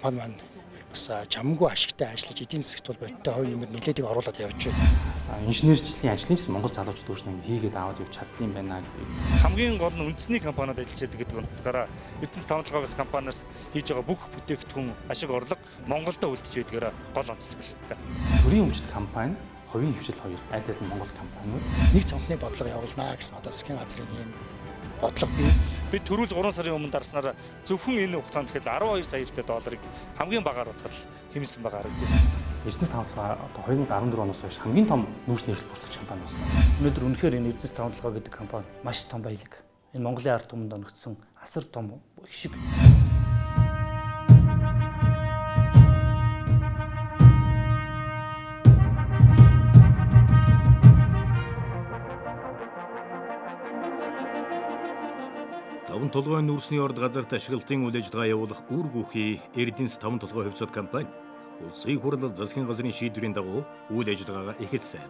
компани маань бас чамгүй ашигтай ажиллаж эдийн засгт бол бодиттой хувь нэмэр нэлээдийг оруулаад явж байна. Инженерчлэлийн ажлын чинь Монгол залуучууд өөрснөө хийгээд аваад явж чаддсан юм байна гэдэг. Хамгийн гол нь үндэсний компаниуд ажиллаж байдаг гэдэг утгаараа Эрдэнэс таван толгойгоос компаниас хийж байгаа бүх бүтээгдэхүүн ашиг орлого Монголдо үлдэж байдгаараа гол онцлог л. Төрийн өмчт компани, хувийн хвшил хоёр аль аль нь Монгол компаниуд Нэг цонхны бодлого явуулнаа гэсэн одоо засгийн газрын ийм бодлого бий. Бид түрүүл 3 сарын өмнө дарснараа зөвхөн энэ хугацаанд тэгэхэд 12 сая долларыг хамгийн багаар утгал хэмжсэн байгаа харагдаж байна. Эрдэнэс таван толгой одоо 2014 оноос хойш хамгийн том нүүрс нийлэл бүртгэгч компани болсон. Өнөөдөр үнэхээр энэ Эрдэнэс таван толгой гэдэг компани маш том баялаг. Энэ Монголын ард түмэнд оногдсон асар том шиг. Таван толгойн нүүрсний орд газарт ашиглалтын үйл ажиллагаа явуулах үр гүөхий Эрдэнэс таван толгой хувьцат компани улсын хурал засгийн газрын шийдвэрийн дагуу үйл ажиллагаагаа эхэлсэн.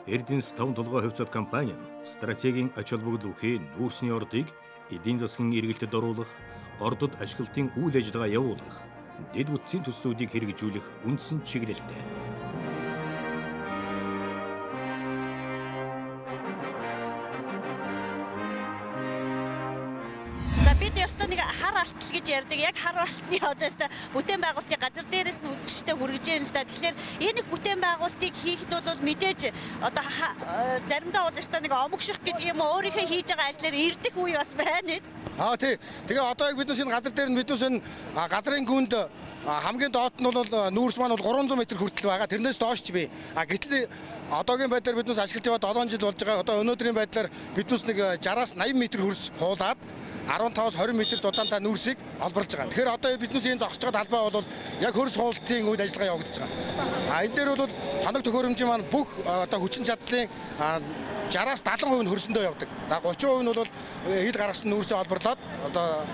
Эрдэнэс таван толгой хувьцат компани нь стратегийн ач холбогдол бүхий нүүрсний ордыг эдийн засгийн эргэлтэд оруулах, ордод ашиглалтын үйл ажиллагаа явуулах, дэд бүтцийн төслүүдийг хэрэгжүүлэх үндсэн чиглэлтэй. Бид ёстой нэг хар алтал гэж ярьдаг. Яг хар алтны одоо ёстой бүтээн байгуулалтын газар дээрээс нь үзэгчтэй хүргэж яана л да. Тэгэхээр энэ их бүтээн байгуулалтыг хийхэд бол мэдээж одоо заримдаа бол ёстой нэг омогших гэдэг юм уу өөрийнхөө хийж байгаа ажлаар ирдэх үе бас байна биз. Тий. Тэгээ одоо яг биднес энэ газар дээр нь биднес энэ газрын гүнд хамгийн доод нь бол нүүрс маань бол 300 м хүртэл байгаа. Тэрнээс доош ч бий. Гэтэл одоогийн байдлаар биднес ашиглаж яваад 7 жил болж байгаа. Одоо өнөөдрийн байдлаар биднес нэг 60-аас 80 м хөрс хуулаад 15-аас 20 м зузаантай нүүрсийг олборлж байгаа. Тэгэхээр одоо биднес энэ зогсож байгаа талбай бол яг хөрс хуултын үйл ажиллагаа явагдаж байгаа. Энэ дээр бол тоног төхөөрөмжийн маань бүх одоо хүчин чадлын 60-аас 70% нь хөрсөндөө явдаг. За 30% нь бол хэд гаргасан нүүрсээ олборлоод одоо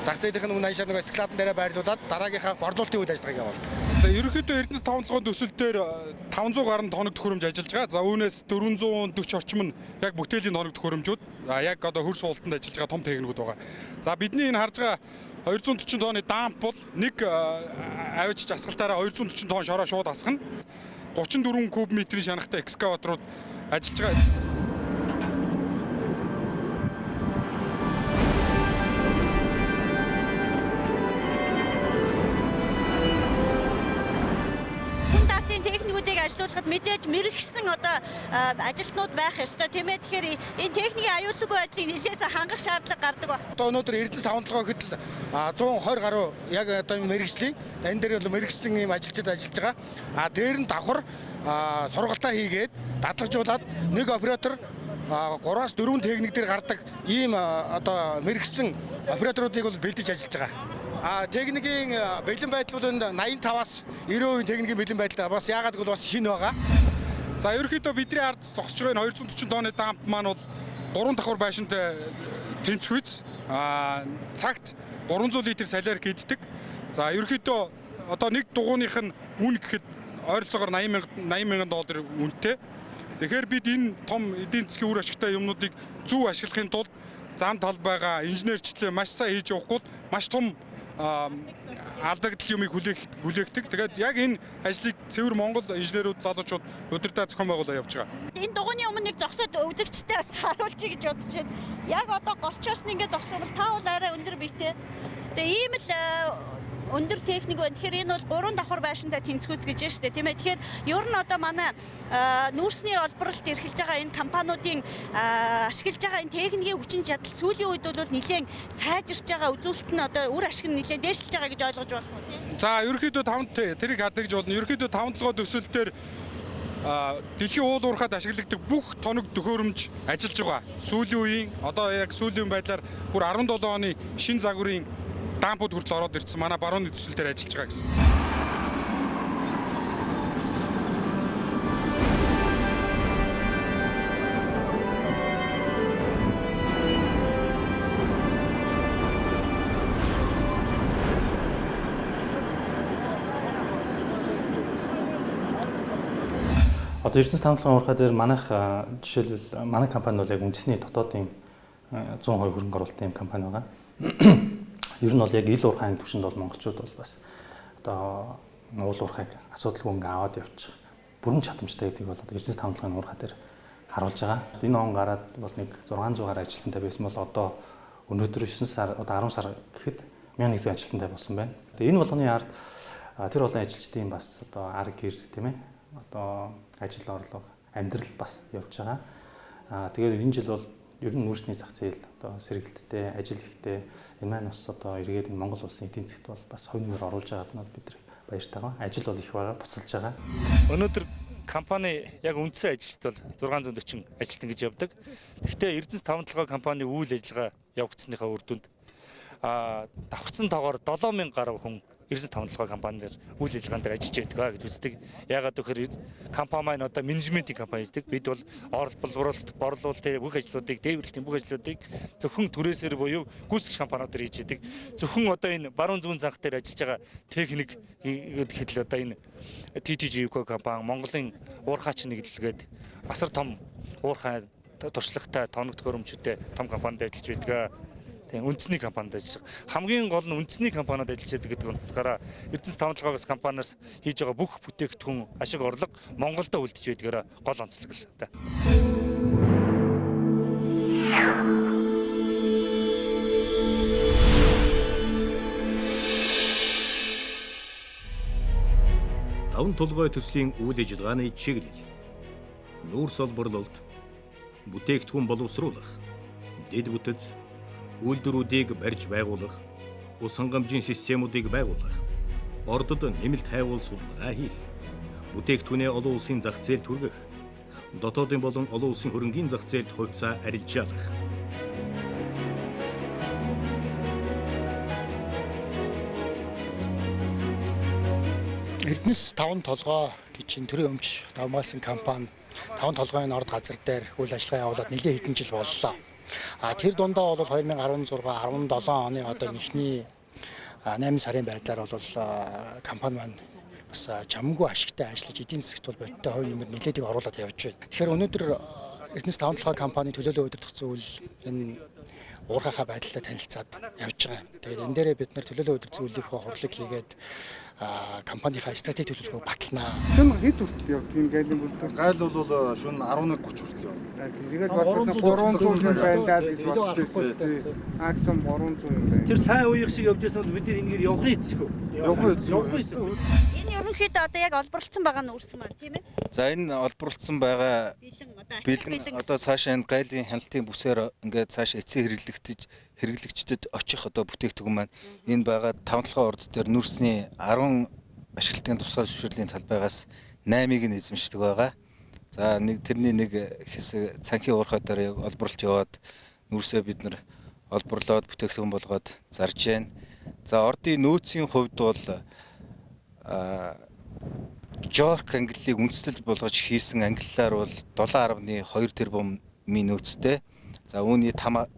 зах зээлийнх нь үн ханшаар нэг стеклатын дээрээ байрлуулад дараагийнхаа борлуулалтын үйл ажиллагааг явуулдаг. За ерөнхийдөө Эрдэнэс таван толгойн төсөл дээр 500 гаруй тоног төхөөрөмж ажиллаж байгаа. За үүнээс 440 орчим нь яг бүтээлийн тоног төхөөрөмжүүд яг одоо хөрс хуултанд ажиллаж байгаа том техникүүд байгаа. За бидний энэ харж байгаа 240 тонны дамп бол нэг авиж асгалтаараа 240 тонн шороо шууд асгана. 34 куб метрийн шанахтай экскаваторууд ажиллаж байгаа. Техникүүдийг ажилуулахад мэдээж мэрэгсэн одоо ажилтнууд байх ёстой тийм ээ. Тэгэхээр энэ техникийн аюулгүй байдлыг нэлээсээ хангах шаардлага гардаг байна. Одоо өнөөдөр Эрдэнэс таван толгой гэхэд 120 гаруй яг одоо мэрэгжлийн энэ дээр бол мэрэгсэн ийм ажилчид ажиллаж байгаа. Дээр нь давхар сургалтаа хийгээд дадлагжуулаад нэг оператор 3-аас 4 техник дээр гардаг ийм одоо мэрэгсэн операторуудыг бол бэлдэж ажиллаж байгаа. Техникийн бэлэн байдал бол 85-аас 90% техникийн бэлэн байдал бас яагаад гэвэл бас шинэ байгаа. За ерөнхийдөө бидний ард зогсож байгаа 240 тонны дамп маань бол 3 давхар байшинтай тэнцвүүц. Цагт 300 литр салиар хийддэг. За ерөнхийдөө одоо нэг дугуйных нь үн гэхэд ойролцоогоор 80 мянган доллар үнэтэй. Тэгэхээр бид энэ том эдийн засгийн үр ашигтай юмнуудыг зөв ашиглахын тулд зам талбайгаа инженерчлээ маш сайн хийж явахгүй маш том алдагдал юмыг хүлээгдэг. Тэгээд яг энэ ажлыг цэвэр Монгол инженерүүд залуучууд удирдах зохион байгуулалт явж байгаа. Энэ дугуйны өмнө нэг зогсоод үзэгчтэй бас харуулчих гэж бодож байна. Яг одоо голчоос нь ингээд зогсвол та бол арай өндөр биетэй. Тэгээ ийм л өндөр техник байна. Тэгэхээр энэ бол 3 давхар байшинтай тэнцвүүц гэж байна шүү дээ, тийм ээ. Тэгэхээр ер нь одоо манай нүүрсний олборлолт эрхэлж байгаа энэ компаниудын ашиглаж байгаа энэ техникийн хүчин чадал сүүлийн үед бол нэлээд сайжирч байгаа, үзүүлэлт нь одоо үр ашиг нь нэлээд дээшилж байгаа гэж ойлгож болох уу, тийм. За ерөнхийдөө тэрийг хадагж болно. Ерөнхийдөө таван толгой төсөл дээр дэлхийн уул уурхад ашиглагддаг бүх тоног төхөөрөмж ажиллаж байгаа. Сүүлийн үеийн одоо яг сүүлийн байдлаар бүр 17 оны шин загварын дампууд хүртэл ороод ирсэн манай барууны төсөл дээр ажиллаж байгаа гэсэн. Одоо Эрдэнэс таван толгойн уурхай дээр манайх жишээлбэл манай компани бол яг үндэсний дотоодын 100% хөрөнгө оруулалтын компани байгаа. Ер нь бол яг ил уурхайн түвшинд бол монголчууд бол бас одоо уул уурхайг асуудалгүй ингээ аваад явчих бүрэн чадамжтай гэдгийг бол Эрдэнэс таван толгойн уурхай дээр харуулж байгаа. Энэ он гараад бол нэг 600 гаруй ажилтнтай байсан бол одоо өнөөдөр 9 сар одоо 10 сар гэхэд 1100 ажилтнтай болсон байна. Тэгээ энэ болгоны ард тэр олон ажилчдын бас одоо ар гэр тийм ээ одоо ажил орлого амьдрал бас явж байгаа. Тэгээд энэ жил бол ер нь нүүрсний зах зээл одоо сэргэлттэй ажил ихтэй энэ маань бас одоо эргээд Монгол улсын эдийн засгт бол бас хувь нэмэр оруулж байгаад нь бол бид баяртай байгаа. Ажил бол их байгаа, буцалж байгаа. Өнөөдөр компани яг үндсэн ажилчид бол 640 ажилтан гэж явдаг. Гэхдээ Эрдэнэс таван толгой компани үйл ажиллагаа явагдсныхаа үр дүнд давхцсан тоогоор 7000 гаруй хүн Эрдэнэс таван толгой компанид үйл ажиллагаан дээр ажиллаж байдаг гэж үздэг. Яагаад гэхээр компани маань одоо менежментийн компани гэдэг. Бид бол борлуулалт, бүх ажлуудыг, дээвэрлэлийн бүх ажлуудыг зөвхөн түрээсээр буюу гүйцэтгэгч компаниудаар хийж яадаг. Зөвхөн одоо энэ баруун зүүн занх дээр ажиллаж байгаа техник гэхэд л одоо энэ TTG компани Монголын уурхайч нэглэлгээд асар том уурхай туршлагатай тоног төхөөрөмжтэй том компанид ажиллаж байдаг. Үндэсний компанид ажиллаж хамгийн гол нь үндэсний компаниуд ажиллаж байдаг гэдэг утгаараа Эрдэнэс таван толгойгоос компаниас хийж байгаа бүх бүтээгдэхүүн ашиг орлого Монголдо үлдэж байдгаараа гол онцлог л та. Таван толгой төслийн үйл ажиллагааны чиглэл нүүрс олборлолт, бүтээгдэхүүн боловсруулах, дэд бүтэц, үйлдвэрүүдийг барьж байгуулах, ус хангамжийн системүүдийг байгуулах, ордод нэмэлт хайгуул судалгаа хийх, бүтээгдэхүүнээ олон улсын зах зээлд хүргэх, дотоодын болон олон улсын хөрөнгийн зах зээлд хувьцаа арилжаалах. Эрдэнэс таван толгой гэж энэ төрийн өмч давмгаалсан компани таван толгойн орд газар дээр үйл ажиллагаа явуулаад нэлээд хэдэн жил боллоо. Тэр дундаа бол 2016 17 оны одоо эхний 8 сарын байдлаар бол компани маань бас чамгүй ашигтай ажиллаж эдийн засгт бол бодиттой хувь нэмэр нэлээдийг оруулаад явж байна. Тэгэхээр өнөөдөр Эрдэнэс таван толгой компани төлөөлөө удирдах зүйл энэ уурхайхаа байдлаа танилцаад явж байгаа. Тэгээд энэ дээрээ бид нар төлөөлөө удирдах зүйлийнхөө хурлыг хийгээд компанийнхаа стратеги төлөвлөгөөг баталнаа. Хэн хэд хүртэл явдаг энэ гайлын бүлдэл? Гайл бол шөнө 11:30 хүртэл явна. Тэгээд бодоход 300 байна гэж бодож байсан. Аксон 300 юм байна. Тэр сайн үеих шиг явж байсан бол бид энэгээр явахын эцэг үү? Явахын эцэг. Энэ ерөнхийдөө одоо яг олборлцсон байгаа нь үрсэн маань тийм ээ. За энэ олборлцсон байгаа бэлэн одоо цаашаа энэ гайлын хяналтын бүсээр ингээд цаашаа эцсийн хэрэглэгчдэд очих одоо бүтээгдэхүүн маань энэ байгаа таван толгой орд дээр нүүрсний 10 ашиглалтын тусгай зөвшөөрлийн талбайгаас 8-ыг нь эзэмшдэг байгаа. За тэрний нэг хэсэг цанхийн уурхай дээр олборлолт яваад нүүрсээ бид нар олборлоод бүтээгдэхүүн болгоод зарж байна. За ордын нөөцийн хувьд бол Жорк ангиллыг үндэслэл болгож хийсэн ангиллаар бол 7.2 тэрбумын нөөцтэй. За үүний 5.1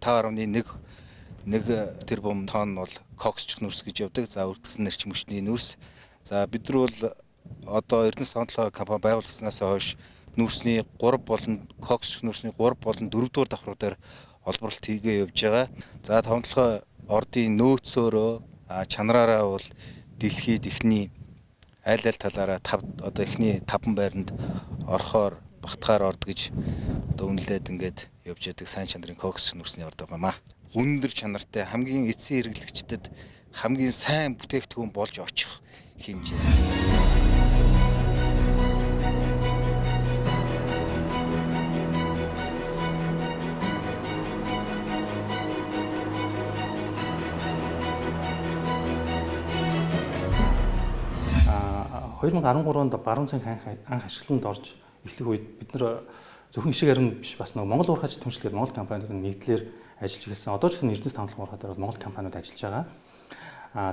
тэрбум тонн бол коксчих нүүрс гэж явдаг. За үргэлжлэн нэрчим хүчний нүүрс. За бид нар бол одоо Эрдэнэс таван толгой компани байгуулагдсанаас хойш нүүрсний 3 болон коксчих нүүрсний 3 болон 4 дугаар давхруудаар олборлолт хийгээ явж байгаа. За таван толгой ордын нөөцөөрөө чанараараа бол дэлхийд эхний аль талаараа одоо эхний 5 байранд орохоор багтахаар орд гэж одоо үнэлээд ингээд явж яадаг сайн чанарын кокс нүүрсний орд байгаамаа. Өндөр чанартай хамгийн эцсийн хэрэглэгчдэд хамгийн сайн бүтээгдэхүүн болж очих хэмжээ. А 2013 онд баруун цанх анх ашиглалтанд орж эхлэх үед бид нэр зөвхөн ишиг арин биш бас нэг Монгол уурхайч түншлэгээд Монгол компаниуд нэгдлэр ажиллаж эхэлсэн. Одоо ч гэсэн Эрдэнэс таван толгой уурхай дээр Монгол компаниуд ажиллаж байгаа.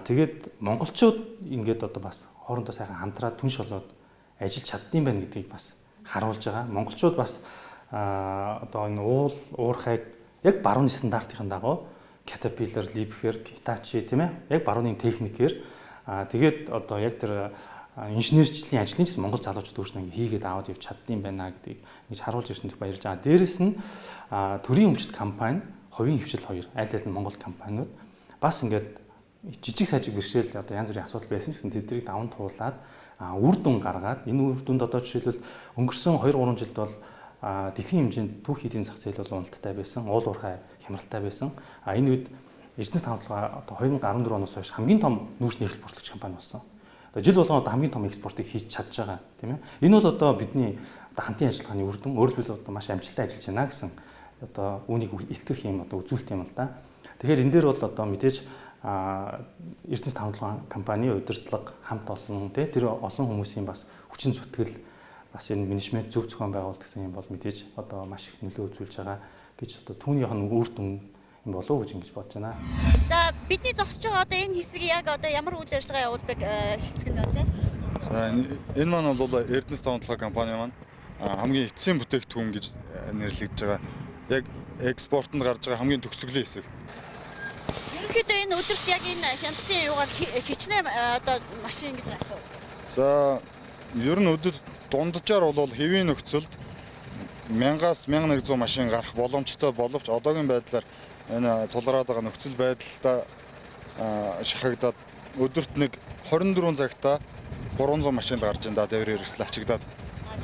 Тэгээд монголчууд ингээд одоо бас хоорондоо сайхан хамтраад түнш болоод ажиллаж чаддсан байх гэдгийг бас харуулж байгаа. Монголчууд бас одоо энэ уурхайг яг барууны стандартын дагуу Caterpillar, Liebherr, Hitachi тийм ээ яг барууны техникээр тэгээд одоо яг тэр инженерчлэлийн ажлын гэсэн монгол залуучууд өөрснөө хийгээд аваад явж чаддсан байна гэдгийг ингэж харуулж ирсэн дэх баярлж байгаа. Дээрэс нь төрийн өмчт компани, хувийн хвшил хоёр аль аль нь монгол компаниуд бас ингээд жижиг сажиг бэрхшээл одоо янз бүрийн асуудал байсан гэсэн тэднийг даван туулаад үр дүн гаргаад энэ үр дүнд одоо жишээлбэл өнгөрсөн 2-3 жилд бол дэлхийн хэмжээнд түүх эдийн засаг зээл бол уналттай байсан, уул уурхай хямралтай байсан. Энэ үед Эрдэнэс тавталгаа одоо 2014 оноос хойш хамгийн том нүүрсний экспортлогч компани болсон. Одоо жил болгон одоо хамгийн том экспортыг хийж чадж байгаа тийм ээ. Энэ бол одоо бидний одоо хамтын ажиллагааны үр дүн, өөрөөр хэлбэл одоо маш амжилттай ажиллаж байна гэсэн одоо үүнийг илтгэх юм одоо үзүүлэлт юм л да. Тэгэхээр энэ дээр бол одоо мэдээж Эрдэнэс тавталгаа компани удирдлага хамт олон тийм тэр олон хүмүүсийн бас хүчин зүтгэл бас энэ менежмент зөв зохион байгуулалт гэсэн юм бол мэдээж одоо маш их нөлөө үзүүлж байгаа гэж одоо түүнийх нь үр дүн юм болов уу гэж ингэж бодож байна. За бидний зогсож байгаа одоо энэ хэсэг яг одоо ямар үйл ажиллагаа явуулдаг хэсэг нь вэ? За энэ маань бол Эрдэнэс тавталгаа компани маань хамгийн эцсийн бүтээгдэхүүн гэж нэрлэгдэж байгаа. Яг экспортод гарч байгаа хамгийн төгсгөлийн хэсэг. Ерөнхийдөө энэ өдөрт яг энэ хяналтын юугаар хичнээн одоо машин гэж байна уу? За ер нь өдөрт дунджаар бол хэвийн нөхцөлд 1000-аас 1100 машин гарах боломжтой боловч одоогийн байдлаар энэ тулгараад байгаа нөхцөл байдалтай шахагдаад өдөрт нэг 24 цагта 300 машин л гарч энэ дэврээр хэрэгсэл ачигдаад.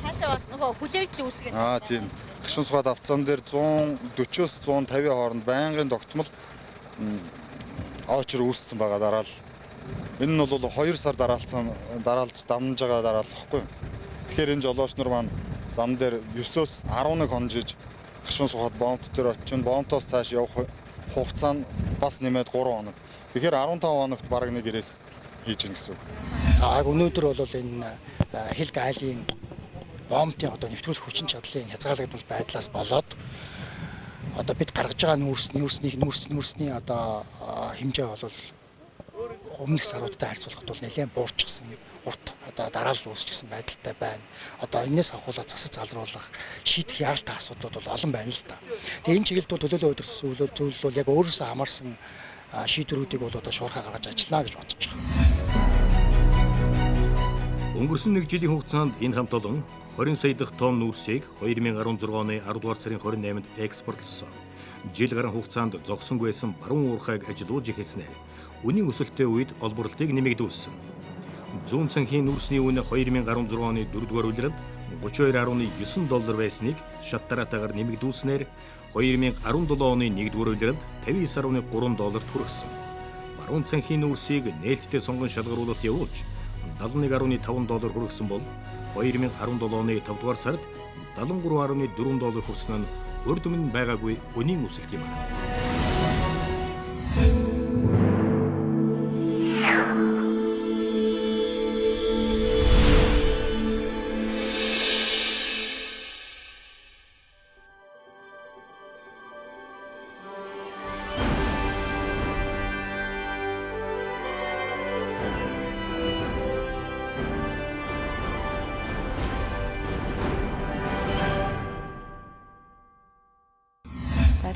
Цаашаа бас нөгөө хүлээгдэл үүсгэж. Тийм. Гашуун сухад авцсан дээр 140-оос 150 хооронд байнгын тогтмол очор үүссэн байгаа дараа л энэ нь бол 2 сар дараалж дамжиж байгаа дараа л واخгүй. Тэгэхээр энэ жолооч нар маань зам дээр 9-оос 11 хонжиж гашуун сухад бомбт дээр очин бомбтоос цааш явах хугацаа нь бас нэмээд 3 хоног. Тэгэхээр 15 хоногт бараг нэг ирээс хийж гин гэсэн үг. За өнөөдөр бол энэ хэлг айлын бомбтын одоо нэвтрүүлэх хүчин чадлын хязгаарлагдмал байдлаас болоод одоо бид гаргаж байгаа нүүрсний одоо хэмжээ бол өмнөх саруудтай харьцуулахад бол нэлээд буурчихсан. Урт одоо дараалал үүсчихсэн байдалтай байна. Одоо энэс авахуулаад засаж залруулах, шийдэх яаралтай асуудлууд бол олон байна л да. Тэгээ энэ чиглэлд бол төлөөлөл өдөрсөн зүйл бол яг өөрөөсөө хамаарсан шийдвэрүүдийг бол одоо шуурхаа гаргаж ажиллана гэж бодож байгаа. Өнгөрсөн нэг жилийн хугацаанд энэ хамт олон 20 сая дахь тонн нүүрсийг 2016 оны 10 дугаар сарын 28-нд экспортлсон. Жил гаруй хугацаанд зогсонгүй байсан баруун уурхайг ажилуулж эхэлснээр үнийн өсөлттэй үед олборлтыг нэмэгдүүлсэн. Зүүн цанхийн нүүрсний үн 2016 оны 4-р улиралд $32.9 байсныг шат дараатаагаар нэмэгдүүлснээр 2017 оны 1-р улиралд $59.3 хүргэсэн. Баруун цанхийн нүүрсийг нээлттэй сонгон шалгаруулалт явуулж $71.5 хүргэсэн бол 2017 оны 5-р сард $73.4 хүрсэн нь урд өмнө байгаагүй үнийн өсөлт юм.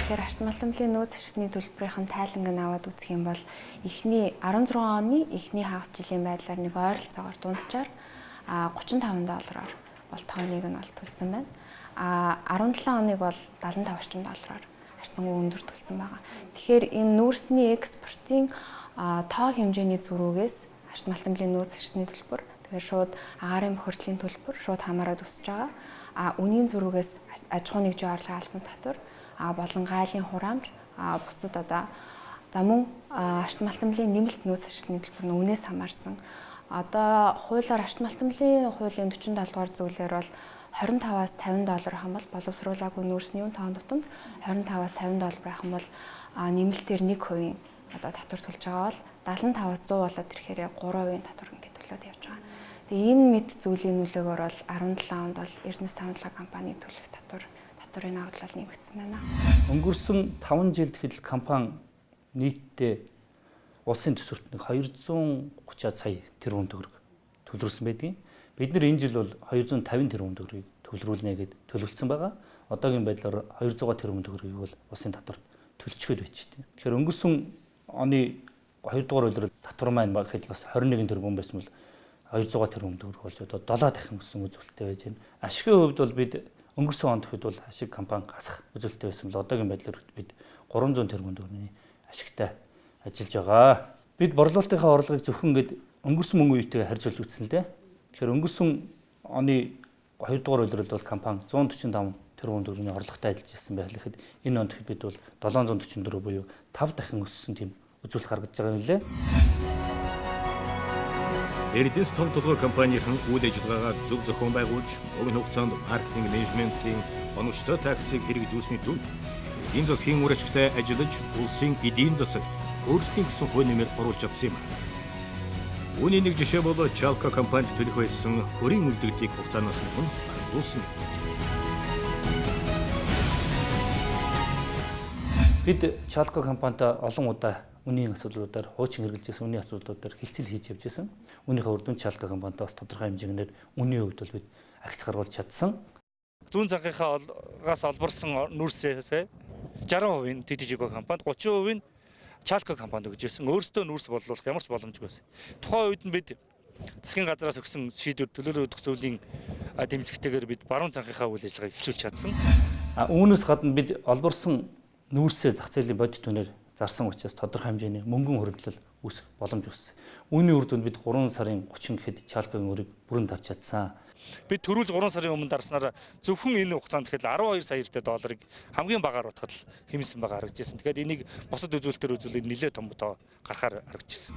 Тэгэхээр артмаламлын нөөц ашигны төлбөрийн тайланг аваад үзэх юм бол эхний 16 оны эхний хагас жилийн байдлаар нэг ойролцоогоор дунджаар $35 бол тонныг нь бол төлсөн байна. 17 оныг бол $75 орчим харьцангуй өндөр төлсөн байгаа. Тэгэхээр энэ нүүрсний экспортын тоо хэмжээний зөрүүгээс артмаламлын нөөц ашигны төлбөр тэгэхээр шууд агаарын бохирдлын төлбөр шууд хамаараад өсөж байгаа. Үнийн зөрүүгээс аж ахуйн нэгжийн орлогын албан татвар болон гайлын хураамж бусад одоо за мөн артмаламлын нэмэлт нөөц ашигны төлбөр нь үнээс хамаарсан. Одоо хуулиар артмаламлын хуулийн 47 дугаар зүйлээр бол $25-аас $50 хам бол боловсруулаагүй нүүрсний үн тоон тутамд $25-аас $50 байх юм бол нэмэлтээр 1% одоо татвар төлж байгаа бол 75-аас 100 болоод ирэхээр 3% татвар ингээд төлөөд явж байгаа. Тэгээ энэ мэд зүйлийн нөлөөгөөр бол 17 онд бол Эрдэнэс тавталгаа компани төлөх татврын агуулал нэмэгдсэн байна. Өнгөрсөн 5 жилд хэл компани нийтдээ улсын төсвөрт 230 сая тэрбум төгрөг төлрүүлсэн байдгийг. Бид нар энэ жил бол 250 тэрбум төгрөгийг төлрүүлнэ гэд төлөвлөсөн байгаа. Одоогийн байдлаар 200 тэрбум төгрөгийг бол улсын татварт төлчихөд байж тээ. Тэгэхээр өнгөрсөн оны 2 дугаар улирал татвар маань гэхэд бас 21 тэрбум байсан бол 200 тэрбум төгрөг болж одоо 7 дахин өссөн үзүүлэлттэй байж байна. Ашигын хувьд бол бид өнгөрсөн онд гэхэд бол ашиг компани гасах үзүүлэлттэй байсан бол одоогийн байдлаар бид 300 тэрбум төгрөгийн ашигтай ажиллаж байгаа. Бид борлуулалтынхаа орлогыг зөвхөн ингээд өнгөрсөн мөнгө үетэйгээ харьцуулж үзсэн л дээ. Тэгэхээр өнгөрсөн оны 2 дугаар улиралд бол компани 145 тэрбум төгрөгийн орлоготой ажиллаж ирсэн байх. Тэгэхэд энэ онд бид бол 744 буюу 5 дахин өссөн тийм үзүүлэлт гаргаж байгаа юм лээ. Эрдэнэс том толгой компанийн үйл ажиллагаагаа зөв зохион байгуулж, өгн хугацаанд маркетинг менежментийн онцгой тактикийг хэрэгжүүлсэний тулд эдийн засгийн үр ашигтай ажиллаж, улсын эдийн засагт өөрсдийн гэсэн хувь нэмэр оруулж чадсан юм. Үүний нэг жишээ бол Чалка компанид төлөх байсан өрийн үлдэгдийг хугацаанаас өмнө баргуулсан юм. Бид Чалка компанитай олон удаа үнийн асуудлуудаар, хуучин хэрэгжилсэн үнийн асуудлуудаар хилцэл хийж явж байсан. Үүнийхээ үр дүнд Чалка компанитай бас тодорхой хэмжээгээр үнийн хувьд бол бид агц гаргуулж чадсан. Зүүн цанхийнхаагаас олборсон нүүрсээс 60% нь ТТЖК компанид, 30% нь Чалка компанид өгж ирсэн. Өөрсдөө нүүрс борлуулах ямар ч боломжгүй байсан. Тухайн үед нь бид засгийн газраас өгсөн шийдвэр төлөөлөл өгөх зүйлийн дэмжлэгтэйгээр бид баруун цанхийнхаа үйл ажиллагааг эхлүүлж чадсан. Үүнээс гадна бид олборсон нүүрсээ зах зээлийн бодит үнээр зарсан учраас тодорхой хэмжээний мөнгөн хөрөнгөлөл үүсэх боломж үүссэн. Үүний үр дүнд бид 3 сарын 30 гэхэд Чалкагийн өрийг бүрэн дарж чадсан. Бид төрүүлж 3 сарын өмнө дарснараа зөвхөн энэ хугацаанд тэгэхээр 12 сая эрдэ долларыг хамгийн багаар утгад хэмнэсэн байгаа харагдажсэн. Тэгэхээр энийг бусад үзүүлэлтээр үзүүлээд нэлээд том тоо гарахаар харагдажсэн.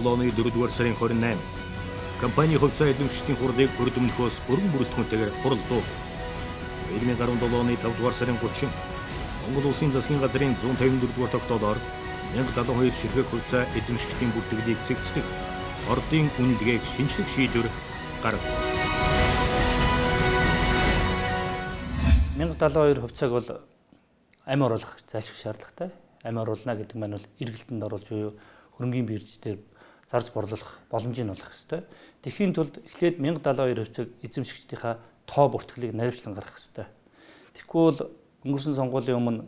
оны 4-р сарын 28 компани хувьцаа эзэмшигчдийн хурлыг өрдөмнөхөөс өргөн бүрэлдэхүүнтэйгээр хуралдуу. 2017 оны 5-р сарын 30 Монгол Улсын засгийн газрын 154-р тогтоолоор 1072 ширхэг хувьцаа эзэмшигчдийн бүртгэлийг цэгцлэх ордын үнэлгээг шинжлэх шийдвэр гаргав. 1072 хувьцааг бол амь оруулах зайлшгүй шаардлагатай. Амь оруулна гэдэг маань бол эргэлтэнд оруулж буюу хөрөнгийн бирждээр зарж борлуулах боломжийг олох ёстой. Тэхийн тулд эхлээд 1072 хувьцааг эзэмшигчдийнхаа тоо бүртгэлийг наривчлан гаргах ёстой. Тэгэхгүй бол өнгөрсөн сонгуулийн өмнө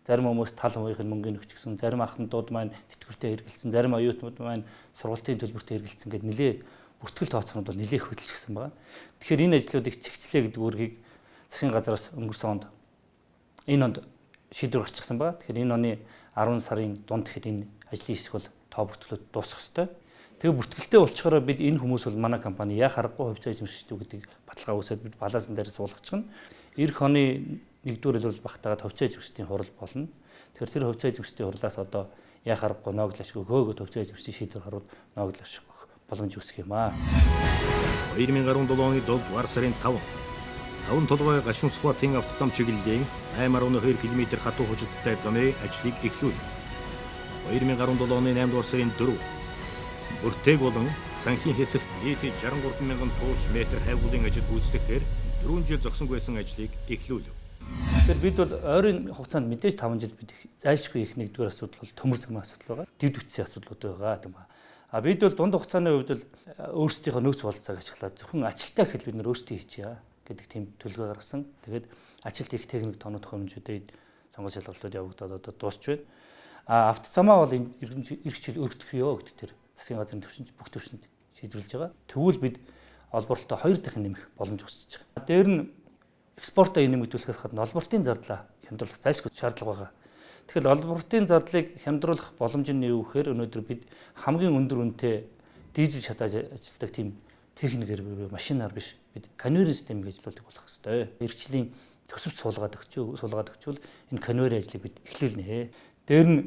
зарим хүмүүс тал хувийн мөнгөний өгч гисэн, зарим ахмадууд маань тэтгэвртэй хэрэгэлсэн, зарим оюутнууд маань сургалтын төлбөртэй хэрэгэлсэн гэдэг нэлээ бүртгэл тооцоонууд бол нэлээ хөдөлж гисэн байна. Тэгэхээр энэ ажлуудыг цэгцлээ гэдэг үүргийг засгийн газраас өнгөрсөн онд энэ онд шийдвэр гарчихсан байна. Тэгэхээр энэ оны 10 сарын дунд гэхэд энэ ажлын хэсэг бол тоо бүртгэлүүд дуусах ёстой. Тэгээ бүртгэлтэй болчихороо бид энэ хүмүүс бол манай компани яа харахгүй хувьцаа эзэмшигчдүү гэдэг баталгаа үүсээд бид балаасан дээр суулгачихна. Ирэх оны 1-р илрэл багтаагаад хувьцаа эзэмшигчдийн хурал болно. Тэгэхээр тэр хувьцаа эзэмшигчдийн хурлаас одоо яа харахгүй ноогдлашгүй хөөгд хувьцаа эзэмшигчдийн шийдвэр гарвал ноогдлашгүй боломж үүсэх юм аа. 2017 оны 7-р сарын 5 Таван толгой гашуун сухатын автозам чиглэлийн 8.2 км хатуу хужилттай замын ажлыг эхлүүлв. 2017 оны 8-р сарын 4 Бүртээг болон цанхын хэсэгт нийт 63,000 туус метр хайгуулын ажил гүйцэтгэхээр 4 жил зогсонгүй байсан ажлыг эхлүүлв. Тэгэхээр бид бол ойрын хугацаанд мэдээж 5 жил бид зайлшгүй их нэгдүгээр асуудал бол төмөр замын асуудал байгаа. Дэд үтсийн асуудлууд байгаа тийм ба. Бид бол дунд хугацааны хувьд бол өөрсдийнхөө нөөц бололцоог ашиглаад зөвхөн ажилтаа гэхэл бид нөр өөрсдөө хийчихье гэдэг тийм төлөвлөгөө гаргасан. Тэгээд ажилт их техник тооноодох хэмжээтэй сонгуул шалгалтууд явагдаад одоо дуусч байна. Автозамаа бол ирэх жил өргөдөх ёо гэдэг тэр засгийн газрын төвшинч бүх төвшөнд шийдвэрлэж байгаа. Тэгвэл бид олборлолтоо 2 дахин нэмэх боломж өсөж байгаа. Дээр нь экспортоо нэмэгдүүлэхээс гадна олборлтын зардлаа хямдруулах зайлшгүй шаардлага байгаа. Тэгэхээр олборлтын зардлыг хямдруулах боломж нь юу гэхээр өнөөдөр бид хамгийн өндөр үнэтэй дизель шатааж ажилладаг тийм техникээр машинаар биш бид конвейер системийг ажиллуулдаг болох ёстой. Эрхчлийн төсөвт суулгаад өгчвөл энэ конвейер ажлыг бид эхлүүлнэ. Дээр нь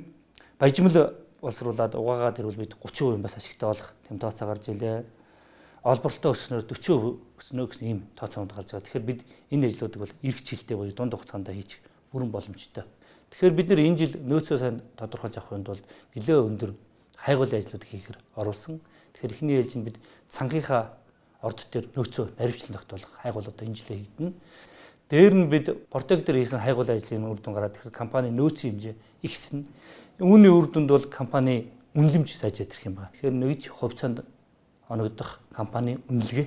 баяжмал боловсруулад угаагаад ирвэл бид 30% бас ашигтай болох тэм тооцоо гарч илээ. Олборлолтоо өснөөр 40% өснө гэсэн ийм тооцоонууд гарч байгаа. Тэгэхээр бид энэ ажлуудыг бол эрх жилдээ буюу дунд хугацаанд хийчих бүрэн боломжтой. Тэгэхээр бид нэр энэ жил нөөцөө сайн тодорхойлж авах хүнд бол нэлээд өндөр хайгуулын ажлууд хийхээр оруулсан. Тэгэхээр эхний ээлжинд бид цанхийнхаа орд дээр нөөцөө наривчлан тогтоолох хайгуулуудаа энэ жилээ хийгдэнэ. Дээр нь бид Портег дээр хийсэн хайгуулын ажлын үр дүн гараад тэгэхээр компани нөөцийн хэмжээ ихсэн. Үүний үр дүнд бол компани үнэлэмж сайжаад ирэх юм байна. Тэгэхээр нэгж хувьцаанд оногдох компани үнэлгээ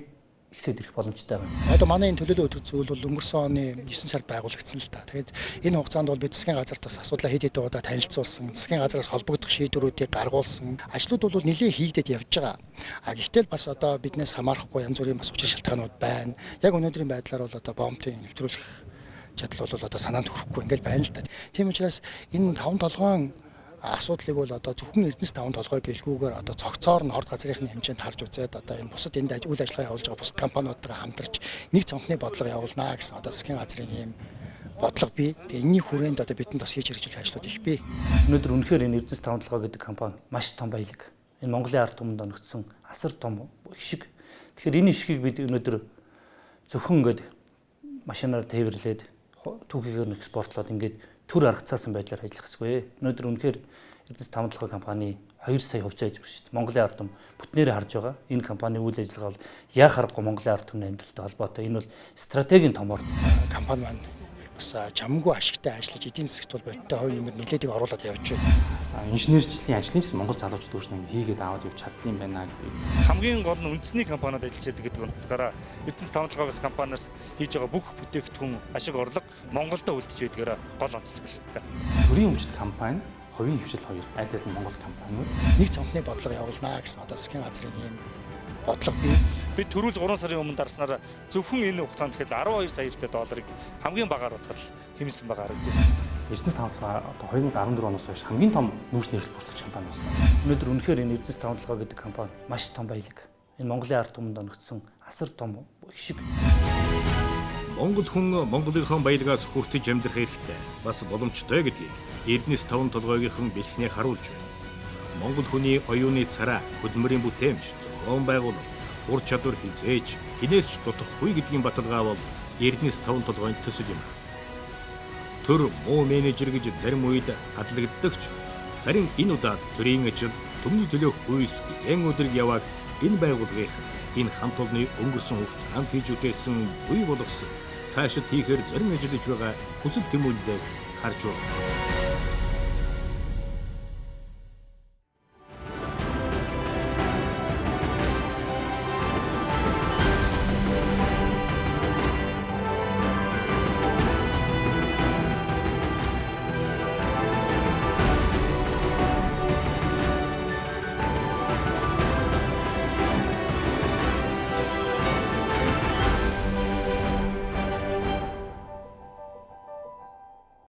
ихсээд ирэх боломжтой байна. Одоо манай энэ төлөөлөл өдөр зүйл бол өнгөрсөн оны 9 сард байгуулагдсан л та. Тэгээд энэ хугацаанд бол бид засгийн газарт бас асуудлаа хэд хэдэн удаа танилцуулсан, засгийн газараас холбогдох шийдвэрүүдийг гаргуулсан. Ажлууд бол нэлээд хийгдэж явж байгаа. Гэхдээ бас одоо биднээс хамаарахгүй янз бүрийн бас учир шалтгаанууд байна. Яг өнөөдрийн байдлаар бол одоо бомбын нэвтрүүлэх чадал бол одоо санаанд хүрэхгүй ингээл байна л та. Тийм учраас энэ 5 толгойн асуудлыг бол одоо зөвхөн Эрдэнэс таван толгой гэлгүүгээр одоо цогцоор нь орд газрынхны хэмжээнд харж үзээд одоо энэ бусад энд үйл ажиллагаа явуулж байгаа бусад компаниудтайгаа хамтарч нэг цонхны бодлого явуулнаа гэсэн одоо засгийн газрын ийм бодлого бий. Тэгээ энэний хүрээнд одоо бидэнд бас хийж хэрэгжүүлэх ажлууд их бий. Өнөөдөр үнэхээр энэ Эрдэнэс таван толгой гэдэг компани маш том баялаг. Энэ Монголын ард түмэнд оногдсон асар том ишиг. Тэгэхээр энэ ишгийг бид өнөөдөр зөвхөн ингээд машинаар тээвэрлээд түүхийгээр экспортлоод ингээд төр аргацаасан байдлаар ажиллах хэрэггүй. Өнөөдөр үнэхээр Эрдэнэс таван толгой компани 2 сая хувьцаа эзэмшиж шүү дээ. Монголын ард түмэн бүтнээрээ харж байгаа. Энэ компани үйл ажиллагаа бол яа харахгүй Монголын ард түмний амьдралтай холбоотой. Энэ бол стратегийн томор компани маань бас чамгүй ашигтай ажиллаж эдийн засгт бол бодтой хувь нэмэр нэлээдийг оруулаад явж байна. Инженерчлэлийн ажлын чинь Монгол залуучууд өөрснөө хийгээд аваад явж чадсан юм байна гэдэг. Хамгийн гол нь үндэсний компаниуд ажиллаж байдаг гэдэг утгаараа Эрдэнэс таван толгойгоос компаниас хийж байгаа бүх бүтээгдэхүүн ашиг орлого Монголдо үлдэж байдгаараа гол онцлог л та. Төрийн өмчт компани, хувийн хвшил хоёр аль аль нь Монгол компаниуд нэг цонхны бодлого явуулнаа гэсэн одоо засгийн газрын ийм бодлого бий. Бид түрүүл 3 сарын өмнө дарснараа зөвхөн энэ хугацаанд тэгэхээр 12 сая долларыг хамгийн багаар утгал хэмсэн байгаа харагдсан. Эрдэнэс таван толгой одоо 2014 оноос хойш хамгийн том нүүрсний экспорт бүртгэгч компани болсон. Өнөөдөр үнэхээр энэ Эрдэнэс таван толгой гэдэг компани маш том баялаг. Энэ Монголын ард түмэнд оногдсон асар том ишиг. Монгол хүн Монголынхон баялагаас хүртэж амьдрах хэрэгтэй. Бас боломжтой гэдгийг Эрдэнэс таван толгойгийнхан бэлхнээ харуулж байна. Монгол хүний оюуны царай, хөдөлмөрийн бүтээмж, зохион байгуулалт, ур чадвар хизээж хинээс ч дутахгүй гэдгийн баталгаа бол Эрдэнэс таван толгойн төсөл юм. Төр муу менежер гэж зарим үед хадлагддагч харин энэ удаад төрийн ажил төмний төлөөх үйлсгийн өдрийг яваад энэ байгууллагын энэ хамт олонны өнгөрсөн хугацаанд хийж үтээсэн буй болгосон цаашид хийхээр зарим ажиллаж байгаа хүсэл тэмүүллээс харж байна.